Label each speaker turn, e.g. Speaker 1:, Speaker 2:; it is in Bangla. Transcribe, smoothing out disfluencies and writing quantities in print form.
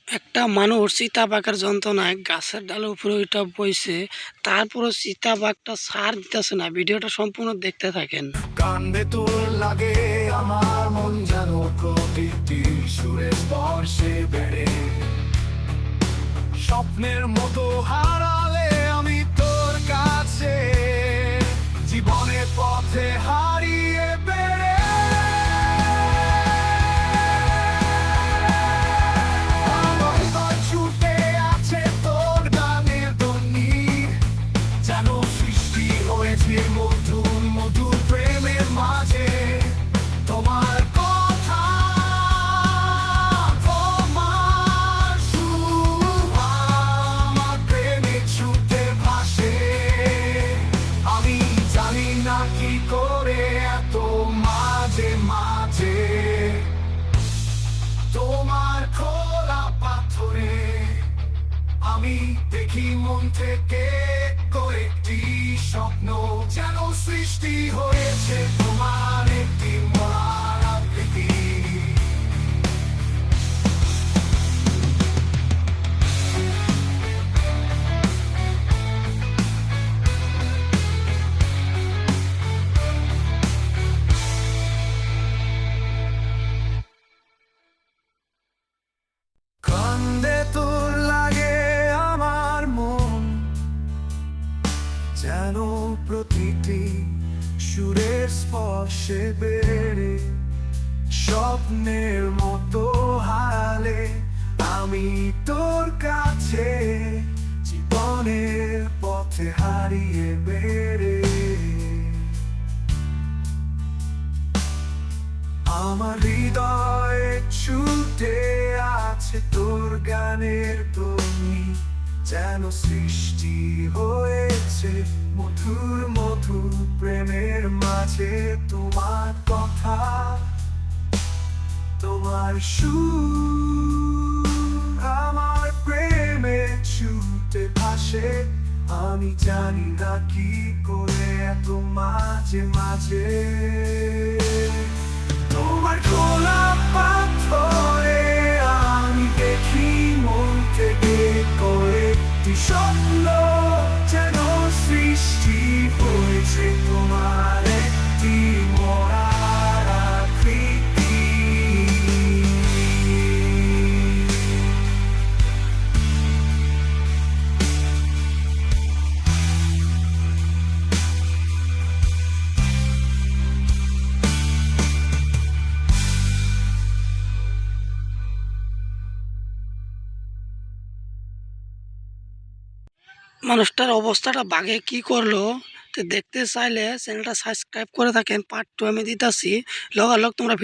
Speaker 1: একটা মানুষ চিতাবাঘের যন্ত্রণায় গাছের ডালের উপরে ওইটা বইছে, তারপরও চিতাবাঘটা ছাড় দিতেছে না। ভিডিওটা সম্পূর্ণ দেখতে থাকেন।
Speaker 2: কান্দে তোর লাগে আমার মন যেন প্রতিটি সুরের স্পর্শে বেড়ে স্বপ্নের মতো হারালে আমি তোর কাছে জীবনের পথে হারিয়ে বেড়ে আমার হৃদয় ছুটে আছে তোর গানের ধ্বনি যেন সৃষ্টি হয়েছে মধুর মধুর প্রেমের মাঝে তোমার কথা তোমার সুর আমার প্রেমে ছুটে ভাসে আমি জানি না কি করে এত মাঝে মাঝে তোমার খোলা পাথরে আমি দেখি মন থেকে কয়েকটি স্বপ্ন যেন সৃষ্টি হয়েছে তোমার একটি মরার আকৃতি কান্দে তোর লাগে আমার মন যেন প্রতিটি সুরের স্পর্শে বেড়ে স্বপ্নের মতো হারালে আমি তোর কাছে জীবনের পথে হারিয়ে বেড়ে আমার হৃদয়ে ছুটে আছে তোর গানের ধ্বনি যেন সৃষ্টি হয়েছে মধুর মধুর প্রেমের মাঝে তোমার কথা তোমার সুর আমার প্রেমে ছুটে ভাসে আমি জানি না কি করে এত মাঝে মাঝে তোমার খোলা পাথরে আমি দেখি মন থেকে কয়েকটি স্বপ্ন যেন সৃষ্টি হয়েছে তোমার একটি মরার আকৃতি
Speaker 1: মানুষটার অবস্থাটা বাঘে কি করলো, তো দেখতে চাইলে চ্যানেলটা সাবস্ক্রাইব করে থাকেন। পার্ট 2 আমি দিতেছি, লগালগ তোমরা